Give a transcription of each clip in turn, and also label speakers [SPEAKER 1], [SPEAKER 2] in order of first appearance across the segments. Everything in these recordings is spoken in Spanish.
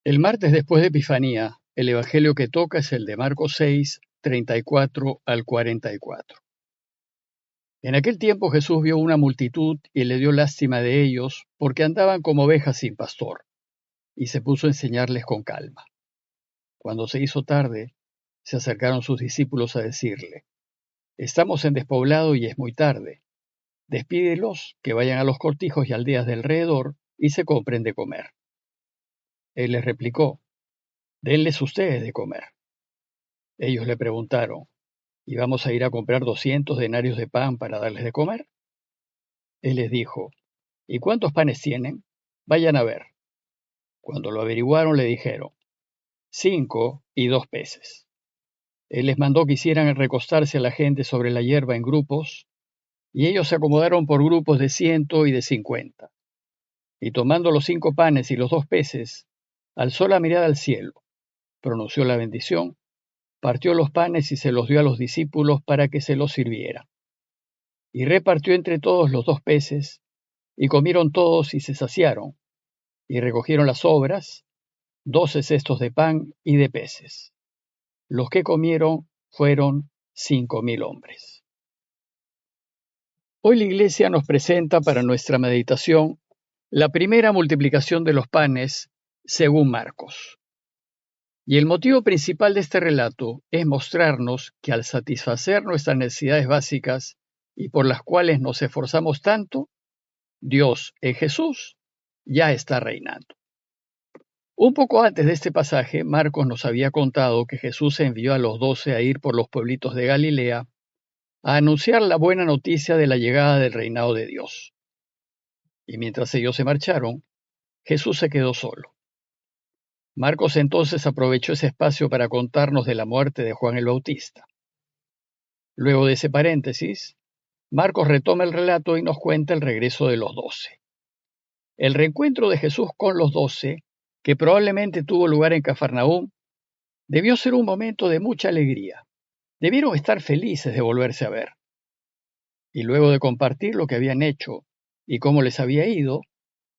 [SPEAKER 1] El martes después de Epifanía, el evangelio que toca es el de Marcos 6, 34 al 44. En aquel tiempo Jesús vio una multitud y le dio lástima de ellos, porque andaban como ovejas sin pastor, y se puso a enseñarles con calma. Cuando se hizo tarde, se acercaron sus discípulos a decirle: Estamos en despoblado y es muy tarde. Despídelos, que vayan a los cortijos y aldeas de alrededor y se compren de comer. Él les replicó: Denles ustedes de comer. Ellos le preguntaron: ¿Y vamos a ir a comprar 200 denarios de pan para darles de comer? Él les dijo: ¿Y cuántos panes tienen? Vayan a ver. Cuando lo averiguaron, le dijeron: 5 y 2 peces. Él les mandó que hicieran recostarse a la gente sobre la hierba en grupos, y ellos se acomodaron por grupos de 100 y de 50. Y tomando los 5 panes y los 2 peces, alzó la mirada al cielo, pronunció la bendición, partió los panes y se los dio a los discípulos para que se los sirvieran. Y repartió entre todos los 2 peces, y comieron todos y se saciaron, y recogieron las sobras, 12 cestos de pan y de peces. Los que comieron fueron 5.000 hombres. Hoy la Iglesia nos presenta para nuestra meditación la primera multiplicación de los panes según Marcos. Y el motivo principal de este relato es mostrarnos que al satisfacer nuestras necesidades básicas y por las cuales nos esforzamos tanto, Dios en Jesús ya está reinando. Un poco antes de este pasaje, Marcos nos había contado que Jesús envió a los 12 a ir por los pueblitos de Galilea a anunciar la buena noticia de la llegada del reinado de Dios. Y mientras ellos se marcharon, Jesús se quedó solo. Marcos entonces aprovechó ese espacio para contarnos de la muerte de Juan el Bautista. Luego de ese paréntesis, Marcos retoma el relato y nos cuenta el regreso de los 12. El reencuentro de Jesús con los 12, que probablemente tuvo lugar en Cafarnaúm, debió ser un momento de mucha alegría. Debieron estar felices de volverse a ver. Y luego de compartir lo que habían hecho y cómo les había ido,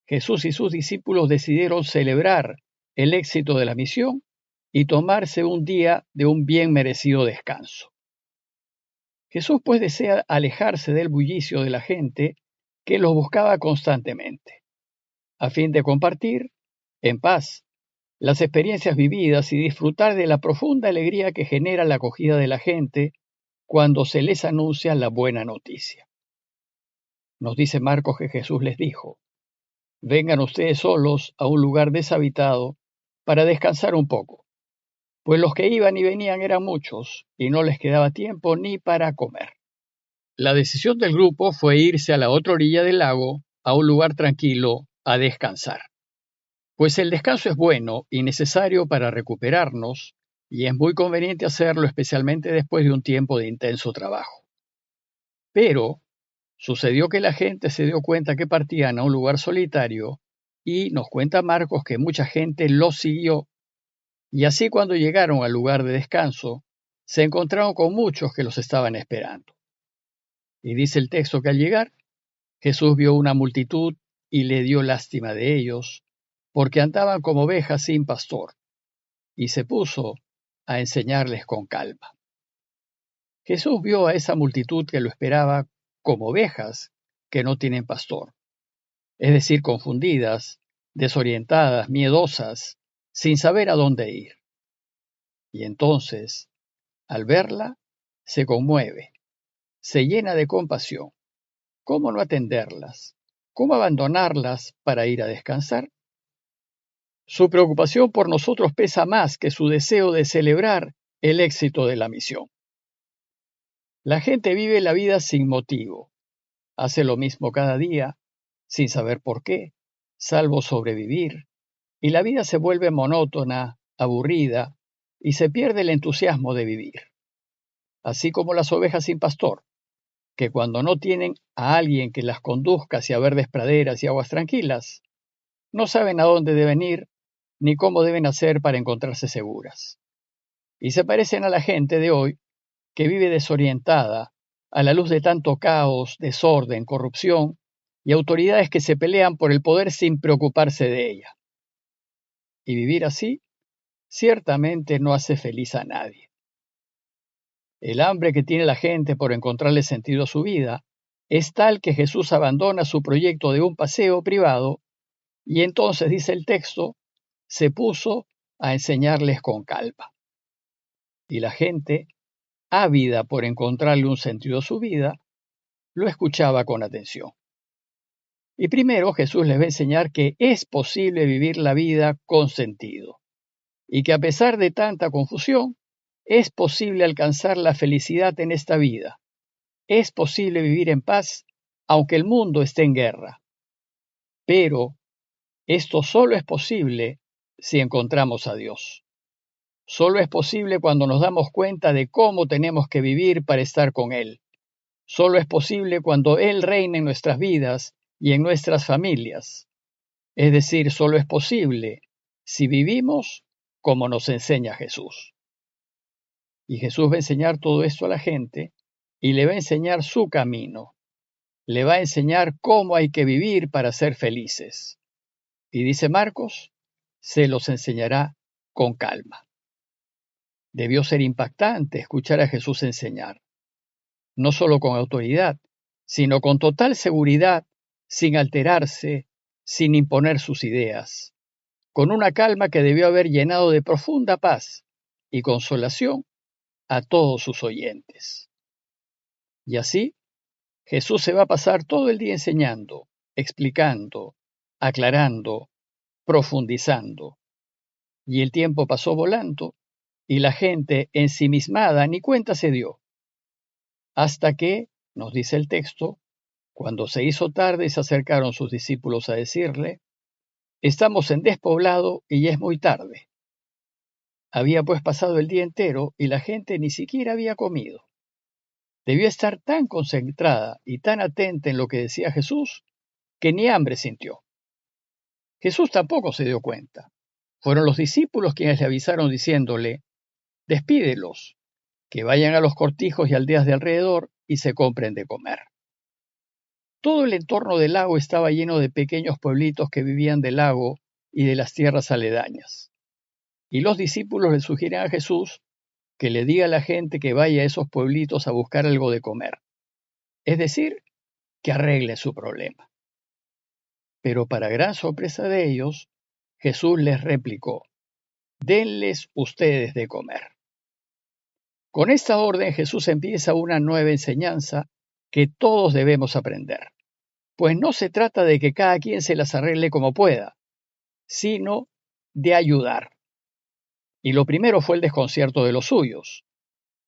[SPEAKER 1] Jesús y sus discípulos decidieron celebrar el éxito de la misión y tomarse un día de un bien merecido descanso. Jesús pues desea alejarse del bullicio de la gente que los buscaba constantemente, a fin de compartir, en paz, las experiencias vividas y disfrutar de la profunda alegría que genera la acogida de la gente cuando se les anuncia la buena noticia. Nos dice Marcos que Jesús les dijo: Vengan ustedes solos a un lugar deshabitado para descansar un poco, pues los que iban y venían eran muchos y no les quedaba tiempo ni para comer. La decisión del grupo fue irse a la otra orilla del lago, a un lugar tranquilo, a descansar. Pues el descanso es bueno y necesario para recuperarnos, y es muy conveniente hacerlo especialmente después de un tiempo de intenso trabajo. Pero sucedió que la gente se dio cuenta que partían a un lugar solitario y nos cuenta Marcos que mucha gente los siguió, y así cuando llegaron al lugar de descanso, se encontraron con muchos que los estaban esperando. Y dice el texto que al llegar, Jesús vio una multitud y le dio lástima de ellos, porque andaban como ovejas sin pastor, y se puso a enseñarles con calma. Jesús vio a esa multitud que lo esperaba como ovejas que no tienen pastor, es decir, confundidas, desorientadas, miedosas, sin saber a dónde ir. Y entonces, al verla, se conmueve, se llena de compasión. ¿Cómo no atenderlas? ¿Cómo abandonarlas para ir a descansar? Su preocupación por nosotros pesa más que su deseo de celebrar el éxito de la misión. La gente vive la vida sin motivo, hace lo mismo cada día, sin saber por qué, salvo sobrevivir, y la vida se vuelve monótona, aburrida, y se pierde el entusiasmo de vivir. Así como las ovejas sin pastor, que cuando no tienen a alguien que las conduzca hacia verdes praderas y aguas tranquilas, no saben a dónde deben ir ni cómo deben hacer para encontrarse seguras. Y se parecen a la gente de hoy que vive desorientada a la luz de tanto caos, desorden, corrupción y autoridades que se pelean por el poder sin preocuparse de ella. y vivir así ciertamente no hace feliz a nadie. El hambre que tiene la gente por encontrarle sentido a su vida es tal que Jesús abandona su proyecto de un paseo privado y entonces, dice el texto, se puso a enseñarles con calma. Y la gente, ávida por encontrarle un sentido a su vida, lo escuchaba con atención. Y primero Jesús les va a enseñar que es posible vivir la vida con sentido y que a pesar de tanta confusión, es posible alcanzar la felicidad en esta vida. Es posible vivir en paz aunque el mundo esté en guerra. Pero esto solo es posible si encontramos a Dios. Solo es posible cuando nos damos cuenta de cómo tenemos que vivir para estar con Él. Solo es posible cuando Él reina en nuestras vidas y en nuestras familias. Es decir, solo es posible si vivimos como nos enseña Jesús. Y Jesús va a enseñar todo esto a la gente y le va a enseñar su camino. Le va a enseñar cómo hay que vivir para ser felices. Y dice Marcos, se los enseñará con calma. Debió ser impactante escuchar a Jesús enseñar, no solo con autoridad, sino con total seguridad, sin alterarse, sin imponer sus ideas, con una calma que debió haber llenado de profunda paz y consolación a todos sus oyentes. Y así, Jesús se va a pasar todo el día enseñando, explicando, aclarando, profundizando. Y el tiempo pasó volando, y la gente ensimismada ni cuenta se dio. Hasta que, nos dice el texto, cuando se hizo tarde se acercaron sus discípulos a decirle, estamos en despoblado y ya es muy tarde. Había pues pasado el día entero y la gente ni siquiera había comido. Debió estar tan concentrada y tan atenta en lo que decía Jesús que ni hambre sintió. Jesús tampoco se dio cuenta. Fueron los discípulos quienes le avisaron diciéndole, despídelos, que vayan a los cortijos y aldeas de alrededor y se compren de comer. Todo el entorno del lago estaba lleno de pequeños pueblitos que vivían del lago y de las tierras aledañas. Y los discípulos le sugieren a Jesús que le diga a la gente que vaya a esos pueblitos a buscar algo de comer. Es decir, que arregle su problema. Pero para gran sorpresa de ellos, Jesús les replicó, denles ustedes de comer. Con esta orden Jesús empieza una nueva enseñanza que todos debemos aprender. Pues no se trata de que cada quien se las arregle como pueda, sino de ayudar. Y lo primero fue el desconcierto de los suyos.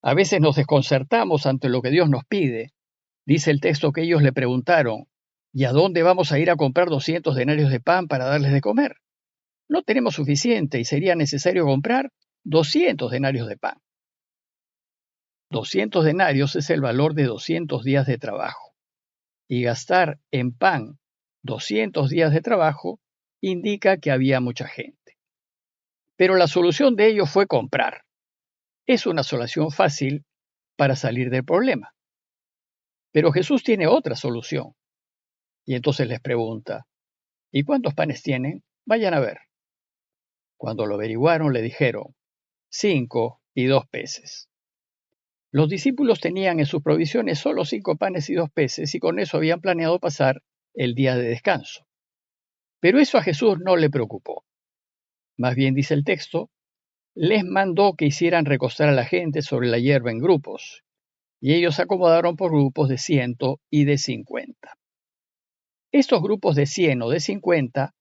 [SPEAKER 1] A veces nos desconcertamos ante lo que Dios nos pide. Dice el texto que ellos le preguntaron, ¿y a dónde vamos a ir a comprar 200 denarios de pan para darles de comer? No tenemos suficiente y sería necesario comprar 200 denarios de pan. 200 denarios es el valor de 200 días de trabajo. Y gastar en pan 200 días de trabajo indica que había mucha gente. Pero la solución de ello fue comprar. Es una solución fácil para salir del problema. Pero Jesús tiene otra solución. Y entonces les pregunta, ¿y cuántos panes tienen? Vayan a ver. Cuando lo averiguaron le dijeron, 5 y 2 peces. Los discípulos tenían en sus provisiones solo 5 panes y 2 peces y con eso habían planeado pasar el día de descanso. Pero eso a Jesús no le preocupó. Más bien dice el texto, les mandó que hicieran recostar a la gente sobre la hierba en grupos, y ellos se acomodaron por grupos de 100 y de 50. Estos grupos de 100 o de 50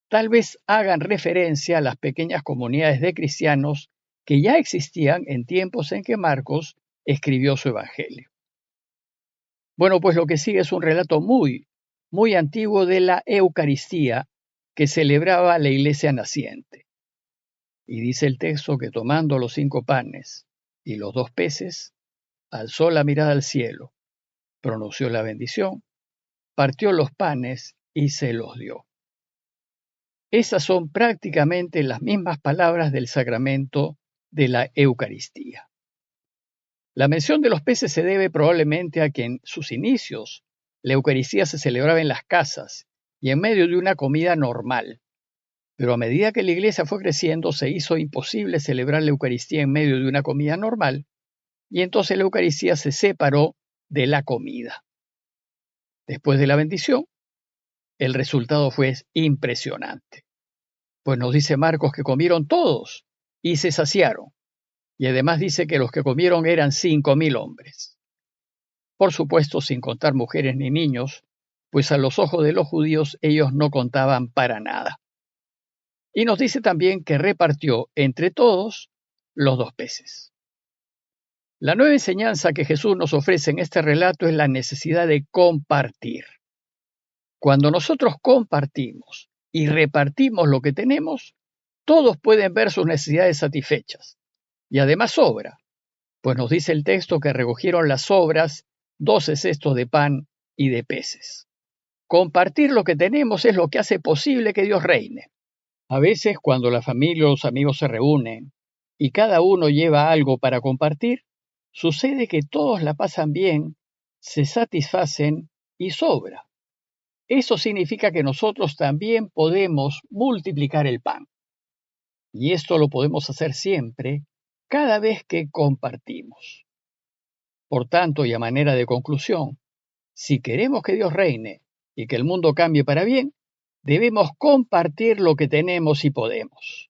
[SPEAKER 1] tal vez hagan referencia a las pequeñas comunidades de cristianos que ya existían en tiempos en que Marcos escribió su evangelio. Bueno, pues lo que sigue es un relato muy antiguo de la Eucaristía que celebraba la iglesia naciente. Y dice el texto que tomando los 5 panes y los 2 peces, alzó la mirada al cielo, pronunció la bendición, partió los panes y se los dio. Esas son prácticamente las mismas palabras del sacramento de la Eucaristía. La mención de los peces se debe probablemente a que en sus inicios la Eucaristía se celebraba en las casas y en medio de una comida normal. Pero a medida que la iglesia fue creciendo, se hizo imposible celebrar la Eucaristía en medio de una comida normal, y entonces la Eucaristía se separó de la comida. Después de la bendición, el resultado fue impresionante. Pues nos dice Marcos que comieron todos y se saciaron. Y además dice que los que comieron eran 5.000 hombres. Por supuesto, sin contar mujeres ni niños, pues a los ojos de los judíos ellos no contaban para nada. Y nos dice también que repartió entre todos los 2 peces. La nueva enseñanza que Jesús nos ofrece en este relato es la necesidad de compartir. Cuando nosotros compartimos y repartimos lo que tenemos, todos pueden ver sus necesidades satisfechas. Y además sobra, pues nos dice el texto que recogieron las sobras 12 cestos de pan y de peces. Compartir lo que tenemos es lo que hace posible que Dios reine. A veces, cuando la familia o los amigos se reúnen y cada uno lleva algo para compartir, sucede que todos la pasan bien, se satisfacen y sobra. Eso significa que nosotros también podemos multiplicar el pan. Y esto lo podemos hacer siempre, cada vez que compartimos. Por tanto, y a manera de conclusión, si queremos que Dios reine y que el mundo cambie para bien, debemos compartir lo que tenemos y podemos.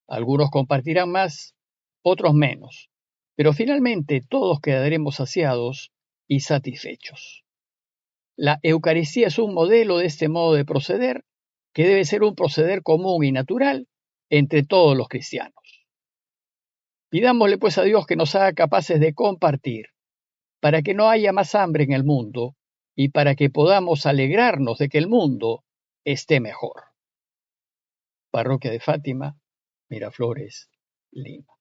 [SPEAKER 1] Algunos compartirán más, otros menos, pero finalmente todos quedaremos saciados y satisfechos. La Eucaristía es un modelo de este modo de proceder, que debe ser un proceder común y natural entre todos los cristianos. Pidámosle pues a Dios que nos haga capaces de compartir, para que no haya más hambre en el mundo y para que podamos alegrarnos de que el mundo esté mejor. Parroquia de Fátima, Miraflores, Lima.